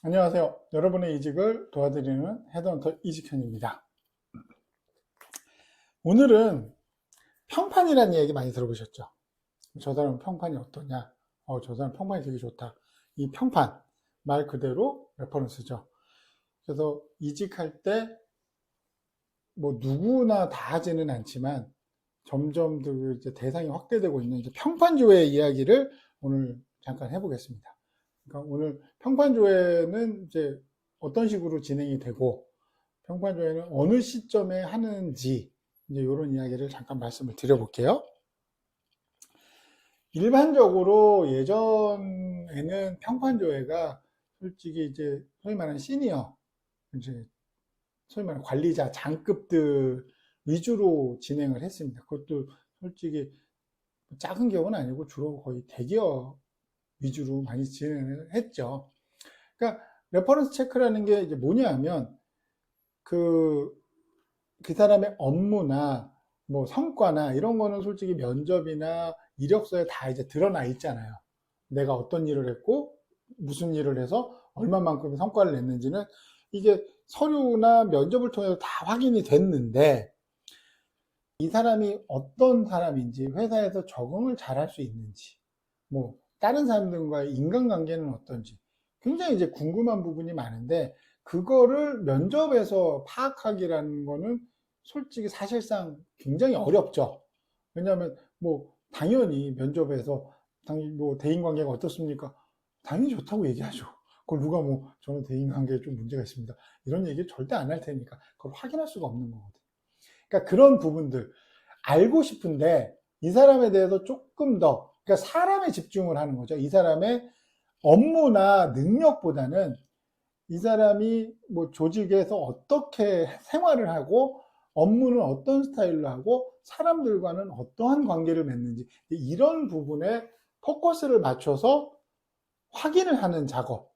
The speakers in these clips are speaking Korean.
안녕하세요. 여러분의 이직을 도와드리는 헤드헌터 이직현입니다. 오늘은 평판이라는 얘기 많이 들어보셨죠? 저 사람 평판이 어떠냐? 저 사람 평판이 되게 좋다. 이 평판, 말 그대로 레퍼런스죠. 그래서 이직할 때 뭐 누구나 다 하지는 않지만 점점 더 이제 대상이 확대되고 있는 이제 평판조회 이야기를 오늘 잠깐 해보겠습니다. 그러니까 오늘 평판조회는 이제 어떤 식으로 진행이 되고 평판조회는 어느 시점에 하는지 이제 이런 이야기를 잠깐 말씀을 드려볼게요. 일반적으로 예전에는 평판조회가 솔직히 이제 소위 말하는 시니어, 이제 소위 말하는 관리자, 장급들 위주로 진행을 했습니다. 그것도 솔직히 작은 기업은 아니고 주로 거의 대기업 위주로 많이 진행을 했죠. 그러니까 레퍼런스 체크라는 게 이제 뭐냐 하면 그 사람의 업무나 뭐 성과나 이런 거는 솔직히 면접이나 이력서에 다 이제 드러나 있잖아요. 내가 어떤 일을 했고 무슨 일을 해서 얼마만큼의 성과를 냈는지는 이게 서류나 면접을 통해서 다 확인이 됐는데 이 사람이 어떤 사람인지 회사에서 적응을 잘할 수 있는지 뭐 다른 사람들과의 인간관계는 어떤지 굉장히 이제 궁금한 부분이 많은데 그거를 면접에서 파악하기라는 거는 솔직히 사실상 굉장히 어렵죠. 왜냐하면 뭐 당연히 면접에서 당연히 뭐 대인관계가 어떻습니까? 당연히 좋다고 얘기하죠. 그걸 누가 뭐 저는 대인관계에 좀 문제가 있습니다. 이런 얘기 절대 안 할 테니까 그걸 확인할 수가 없는 거거든요. 그러니까 그런 부분들 알고 싶은데 이 사람에 대해서 조금 더 그러니까 사람에 집중을 하는 거죠. 이 사람의 업무나 능력보다는 이 사람이 뭐 조직에서 어떻게 생활을 하고 업무는 어떤 스타일로 하고 사람들과는 어떠한 관계를 맺는지 이런 부분에 포커스를 맞춰서 확인을 하는 작업.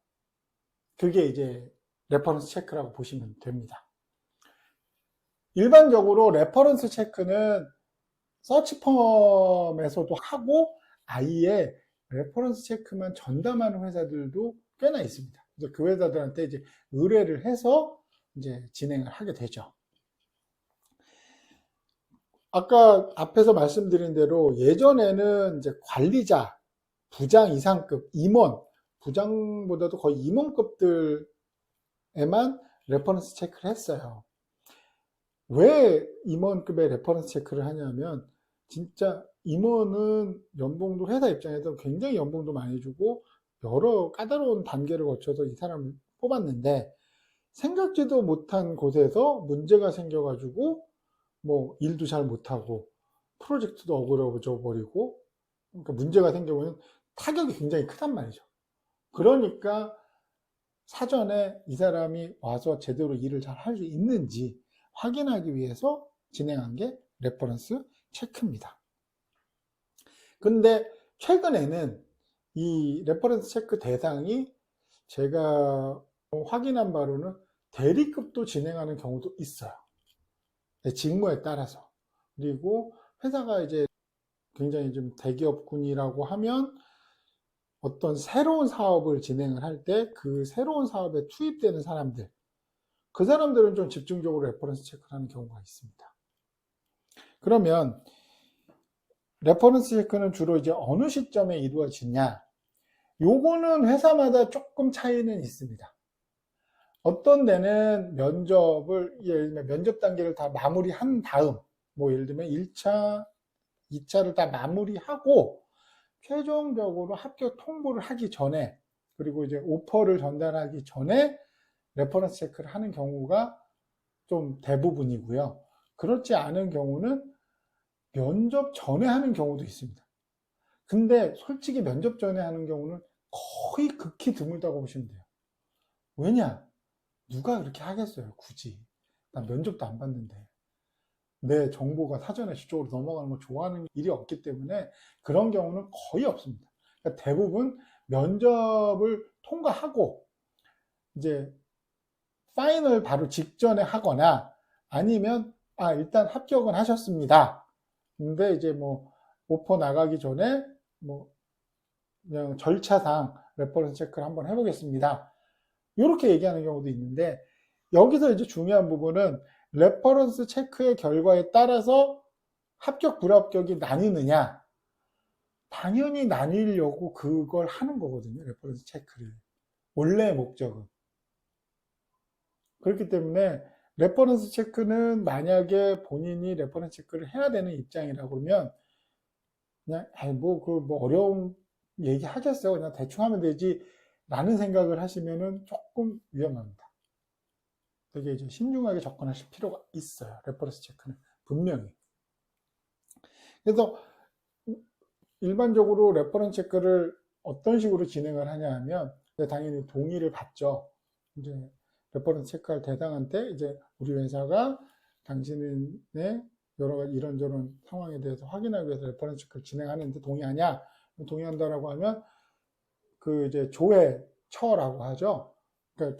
그게 이제 레퍼런스 체크라고 보시면 됩니다. 일반적으로 레퍼런스 체크는 서치펌에서도 하고 아예 레퍼런스 체크만 전담하는 회사들도 꽤나 있습니다. 그래서 그 회사들한테 이제 의뢰를 해서 이제 진행을 하게 되죠. 아까 앞에서 말씀드린 대로 예전에는 이제 관리자, 부장 이상급, 임원, 부장보다도 거의 임원급들에만 레퍼런스 체크를 했어요. 왜 임원급의 레퍼런스 체크를 하냐면 진짜 임원은 연봉도 회사 입장에서 굉장히 연봉도 많이 주고 여러 까다로운 단계를 거쳐서 이 사람을 뽑았는데 생각지도 못한 곳에서 문제가 생겨가지고 뭐 일도 잘 못하고 프로젝트도 어그러져 버리고 그러니까 문제가 생겨보면 타격이 굉장히 크단 말이죠. 그러니까 사전에 이 사람이 와서 제대로 일을 잘 할 수 있는지 확인하기 위해서 진행한 게 레퍼런스 체크입니다. 근데 최근에는 이 레퍼런스 체크 대상이 제가 확인한 바로는 대리급도 진행하는 경우도 있어요. 직무에 따라서. 그리고 회사가 이제 굉장히 좀 대기업군이라고 하면 어떤 새로운 사업을 진행을 할 때 그 새로운 사업에 투입되는 사람들, 그 사람들은 좀 집중적으로 레퍼런스 체크를 하는 경우가 있습니다. 그러면 레퍼런스 체크는 주로 이제 어느 시점에 이루어지냐? 요거는 회사마다 조금 차이는 있습니다. 어떤 데는 면접을, 예를 들면 면접 단계를 다 마무리한 다음, 뭐 예를 들면 1차, 2차를 다 마무리하고 최종적으로 합격 통보를 하기 전에 그리고 이제 오퍼를 전달하기 전에 레퍼런스 체크를 하는 경우가 좀 대부분이고요. 그렇지 않은 경우는 면접 전에 하는 경우도 있습니다. 근데 솔직히 면접 전에 하는 경우는 거의 극히 드물다고 보시면 돼요. 왜냐? 누가 그렇게 하겠어요, 굳이. 난 면접도 안 봤는데. 내 정보가 사전에 저쪽으로 넘어가는 걸 좋아하는 일이 없기 때문에 그런 경우는 거의 없습니다. 그러니까 대부분 면접을 통과하고 이제 파이널 바로 직전에 하거나 아니면 일단 합격은 하셨습니다. 근데 이제 뭐 오퍼 나가기 전에 뭐 그냥 절차상 레퍼런스 체크를 한번 해보겠습니다. 이렇게 얘기하는 경우도 있는데, 여기서 이제 중요한 부분은 레퍼런스 체크의 결과에 따라서 합격, 불합격이 나뉘느냐? 당연히 나뉘려고 그걸 하는 거거든요. 레퍼런스 체크를. 원래의 목적은. 그렇기 때문에 레퍼런스 체크는 만약에 본인이 레퍼런스 체크를 해야 되는 입장이라고 그러면 그냥 뭐 어려운 얘기 하겠어요. 그냥 대충 하면 되지 라는 생각을 하시면은 조금 위험합니다. 되게 이제 신중하게 접근하실 필요가 있어요. 레퍼런스 체크는 분명히. 그래서 일반적으로 레퍼런스 체크를 어떤 식으로 진행을 하냐 하면 당연히 동의를 받죠. 이제 레퍼런스 체크할 대상한테 이제 우리 회사가 당신의 여러 가지 이런저런 상황에 대해서 확인하기 위해서 레퍼런스 체크를 진행하는데 동의하냐? 동의한다라고 하면 그 이제 조회처라고 하죠. 그러니까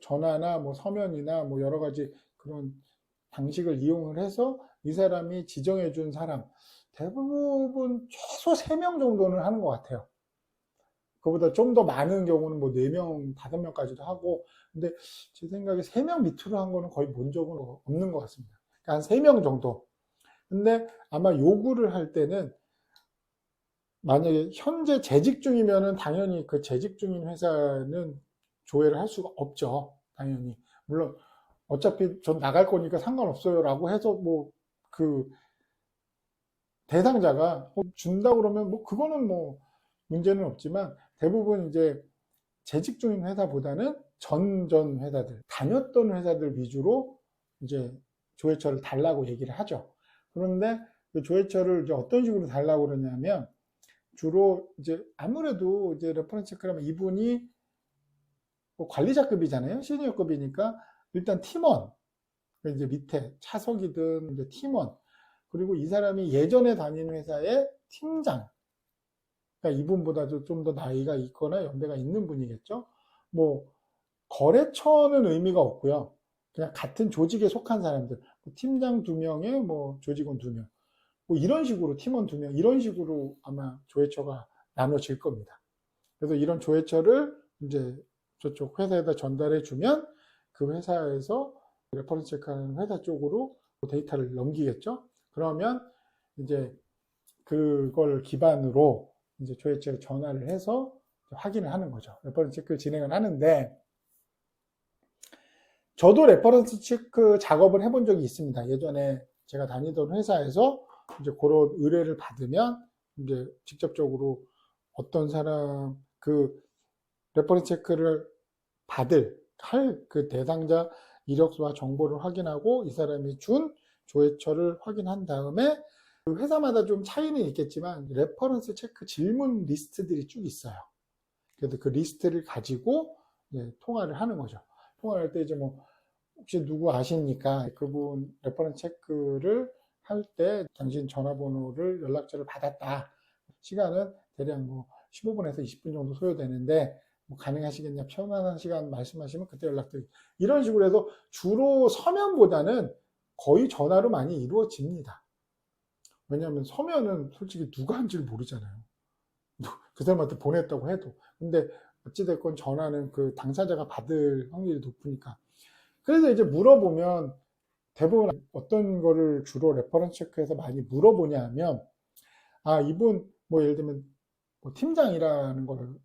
전화나 뭐 서면이나 뭐 여러 가지 그런 방식을 이용을 해서 이 사람이 지정해 준 사람 대부분 최소 3명 정도는 하는 것 같아요. 그보다 좀 더 많은 경우는 뭐 4명, 5명까지도 하고, 근데 제 생각에 3명 밑으로 한 거는 거의 본 적은 없는 것 같습니다. 그러니까 한 3명 정도. 근데 아마 요구를 할 때는 만약에 현재 재직 중이면은 당연히 그 재직 중인 회사는 조회를 할 수가 없죠. 당연히. 물론 어차피 전 나갈 거니까 상관없어요 라고 해서 뭐 그 대상자가 준다 그러면 뭐 그거는 뭐 문제는 없지만 대부분 이제 재직 중인 회사보다는 전 회사들, 다녔던 회사들 위주로 이제 조회처를 달라고 얘기를 하죠. 그런데 그 조회처를 이제 어떤 식으로 달라고 그러냐면 주로 이제 아무래도 이제 레퍼런스 체크라면 이분이 뭐 관리자급이잖아요. 시니어급이니까 일단 팀원, 이제 밑에 차석이든 이제 팀원, 그리고 이 사람이 예전에 다니는 회사의 팀장, 그러니까 이분보다도 좀 더 나이가 있거나 연배가 있는 분이겠죠. 뭐 거래처는 의미가 없고요. 그냥 같은 조직에 속한 사람들, 팀장 2명에 뭐 조직원 2명, 뭐 이런 식으로 팀원 2명, 이런 식으로 아마 조회처가 나눠질 겁니다. 그래서 이런 조회처를 이제 저쪽 회사에다 전달해 주면 그 회사에서 레퍼런스 체크하는 회사 쪽으로 데이터를 넘기겠죠. 그러면 이제 그걸 기반으로 이제 조회처에 전화를 해서 확인을 하는 거죠. 레퍼런스 체크를 진행을 하는데, 저도 레퍼런스 체크 작업을 해본 적이 있습니다. 예전에 제가 다니던 회사에서 이제 그런 의뢰를 받으면 이제 직접적으로 어떤 사람 그 레퍼런스 체크를 할 그 대상자 이력서와 정보를 확인하고 이 사람이 준 조회처를 확인한 다음에 그 회사마다 좀 차이는 있겠지만 레퍼런스 체크 질문 리스트들이 쭉 있어요. 그래서 그 리스트를 가지고 이제 통화를 하는 거죠. 통화를 할 때 이제 뭐 혹시 누구 아십니까? 그분 레퍼런스 체크를 할 때 당신 전화번호를 연락처를 받았다. 시간은 대략 뭐 15분에서 20분 정도 소요되는데 뭐 가능하시겠냐, 편안한 시간 말씀하시면 그때 연락드리고, 이런 식으로 해서 주로 서면보다는 거의 전화로 많이 이루어집니다. 왜냐하면 서면은 솔직히 누가 한지를 모르잖아요. 그 사람한테 보냈다고 해도. 근데 어찌됐건 전화는 그 당사자가 받을 확률이 높으니까. 그래서 이제 물어보면 대부분 어떤 거를 주로 레퍼런스 체크해서 많이 물어보냐 하면, 이분 뭐 예를 들면 뭐 팀장이라는 걸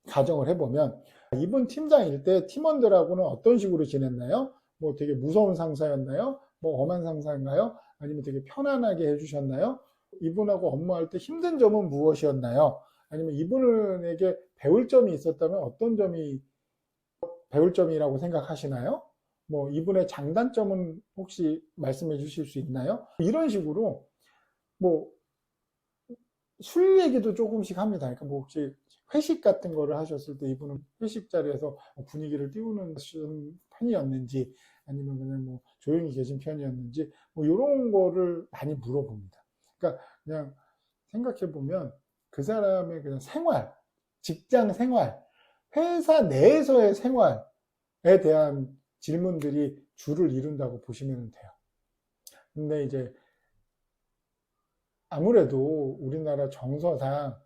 가정을 해보면, 이분 팀장일 때 팀원들하고는 어떤 식으로 지냈나요? 뭐 되게 무서운 상사였나요? 뭐 엄한 상사인가요? 아니면 되게 편안하게 해주셨나요? 이분하고 업무할 때 힘든 점은 무엇이었나요? 아니면 이분에게 배울 점이 있었다면 어떤 점이 배울 점이라고 생각하시나요? 뭐 이분의 장단점은 혹시 말씀해 주실 수 있나요? 이런 식으로 뭐 술 얘기도 조금씩 합니다. 그러니까 뭐 혹시 회식 같은 거를 하셨을 때 이분은 회식 자리에서 분위기를 띄우는 편이었는지 아니면 그냥 뭐 조용히 계신 편이었는지 뭐 이런 거를 많이 물어봅니다. 그러니까 그냥 생각해 보면 그 사람의 그냥 생활, 직장 생활, 회사 내에서의 생활에 대한 질문들이 주를 이룬다고 보시면 돼요. 근데 이제 아무래도 우리나라 정서상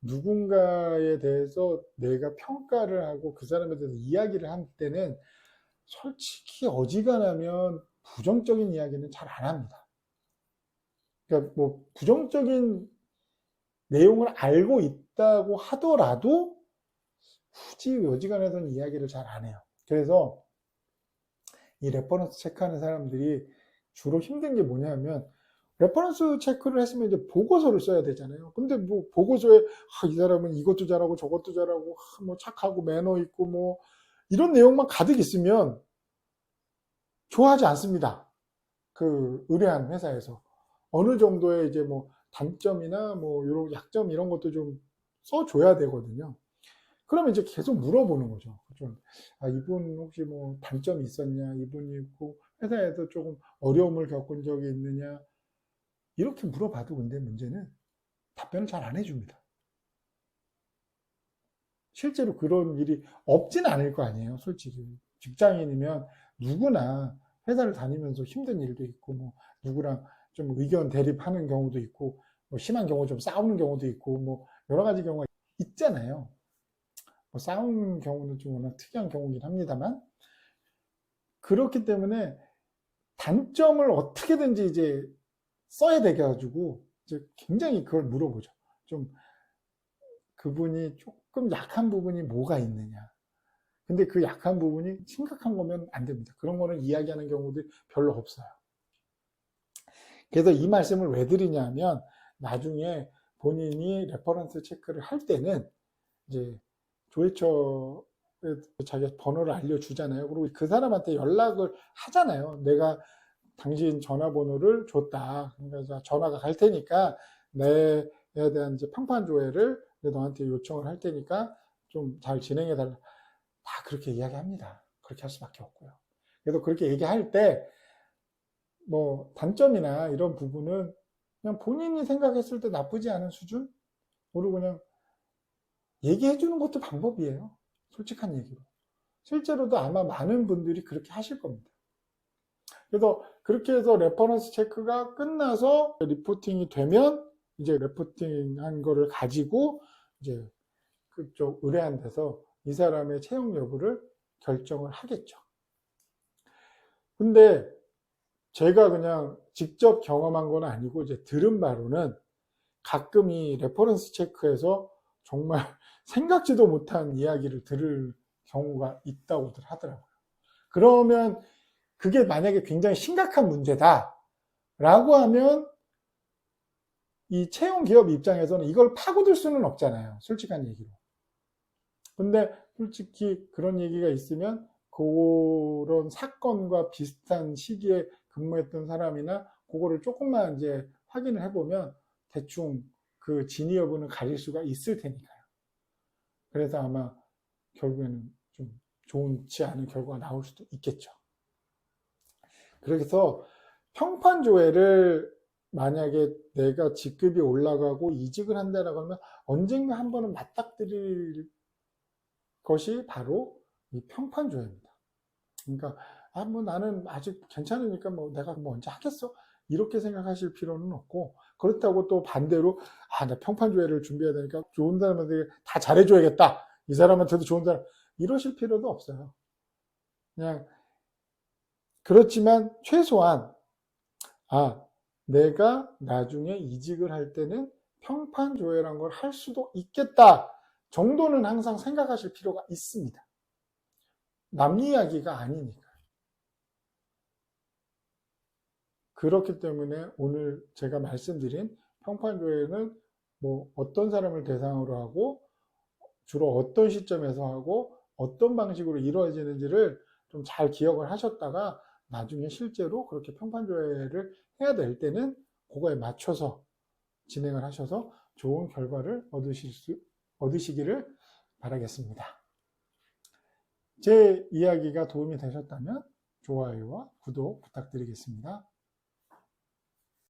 누군가에 대해서 내가 평가를 하고 그 사람에 대해서 이야기를 할 때는 솔직히 어지간하면 부정적인 이야기는 잘 안 합니다. 그러니까 뭐 부정적인 내용을 알고 있다고 하더라도 굳이 어지간해서는 이야기를 잘 안 해요. 그래서 이 레퍼런스 체크하는 사람들이 주로 힘든 게 뭐냐면 레퍼런스 체크를 했으면 이제 보고서를 써야 되잖아요. 근데 뭐 보고서에 이 사람은 이것도 잘하고 저것도 잘하고 뭐 착하고 매너 있고 뭐 이런 내용만 가득 있으면 좋아하지 않습니다. 그 의뢰하는 회사에서 어느 정도의 이제 뭐 단점이나 뭐 이런 약점 이런 것도 좀 써줘야 되거든요. 그러면 이제 계속 물어보는 거죠. 좀, 이분 혹시 뭐 단점이 있었냐? 이분이 있고 회사에서 조금 어려움을 겪은 적이 있느냐? 이렇게 물어봐도 근데 문제는 답변을 잘 안 해줍니다. 실제로 그런 일이 없지는 않을 거 아니에요, 솔직히. 직장인이면 누구나 회사를 다니면서 힘든 일도 있고, 뭐, 누구랑 좀 의견 대립하는 경우도 있고, 뭐 심한 경우 좀 싸우는 경우도 있고, 뭐, 여러 가지 경우가 있잖아요. 뭐 싸우는 경우는 좀 워낙 특이한 경우긴 합니다만, 그렇기 때문에 단점을 어떻게든지 이제 써야 돼가지고, 이제 굉장히 그걸 물어보죠. 좀, 그분이 조금 약한 부분이 뭐가 있느냐. 근데 그 약한 부분이 심각한 거면 안 됩니다. 그런 거는 이야기하는 경우도 별로 없어요. 그래서 이 말씀을 왜 드리냐면 나중에 본인이 레퍼런스 체크를 할 때는 이제 조회처에 자기 번호를 알려주잖아요. 그리고 그 사람한테 연락을 하잖아요. 내가 당신 전화번호를 줬다. 그러니까 전화가 갈 테니까 내에 대한 이제 평판 조회를 너한테 요청을 할 테니까 좀 잘 진행해 달라. 다 그렇게 이야기합니다. 그렇게 할 수밖에 없고요. 그래서 그렇게 얘기할 때 뭐 단점이나 이런 부분은 그냥 본인이 생각했을 때 나쁘지 않은 수준? 그리고 그냥 얘기해 주는 것도 방법이에요. 솔직한 얘기로. 실제로도 아마 많은 분들이 그렇게 하실 겁니다. 그래서 그렇게 해서 레퍼런스 체크가 끝나서 리포팅이 되면 이제 리포팅한 거를 가지고 이제 그쪽 의뢰한 데서 이 사람의 채용 여부를 결정을 하겠죠. 근데 제가 그냥 직접 경험한 건 아니고 이제 들은 바로는 가끔 이 레퍼런스 체크에서 정말 생각지도 못한 이야기를 들을 경우가 있다고들 하더라고요. 그러면 그게 만약에 굉장히 심각한 문제다라고 하면 이 채용 기업 입장에서는 이걸 파고들 수는 없잖아요. 솔직한 얘기로. 근데 솔직히 그런 얘기가 있으면 그런 사건과 비슷한 시기에 근무했던 사람이나 그거를 조금만 이제 확인을 해보면 대충 그 진위 여부는 가릴 수가 있을 테니까요. 그래서 아마 결국에는 좀 좋지 않은 결과가 나올 수도 있겠죠. 그래서 평판 조회를 만약에 내가 직급이 올라가고 이직을 한다라고 하면 언젠가 한 번은 맞닥뜨릴 것이 바로 이 평판 조회입니다. 그러니까 뭐 나는 아직 괜찮으니까 뭐 내가 뭐 언제 하겠어 이렇게 생각하실 필요는 없고, 그렇다고 또 반대로 나 평판 조회를 준비해야 되니까 좋은 사람한테 다 잘해줘야겠다, 이 사람한테도 좋은 사람, 이러실 필요도 없어요. 그냥 그렇지만 최소한 내가 나중에 이직을 할 때는 평판 조회란 걸 할 수도 있겠다 정도는 항상 생각하실 필요가 있습니다. 남 이야기가 아니니까. 그렇기 때문에 오늘 제가 말씀드린 평판 조회는 뭐 어떤 사람을 대상으로 하고 주로 어떤 시점에서 하고 어떤 방식으로 이루어지는지를 좀 잘 기억을 하셨다가 나중에 실제로 그렇게 평판 조회를 해야 될 때는 그거에 맞춰서 진행을 하셔서 좋은 결과를 얻으시기를 바라겠습니다. 제 이야기가 도움이 되셨다면 좋아요와 구독 부탁드리겠습니다.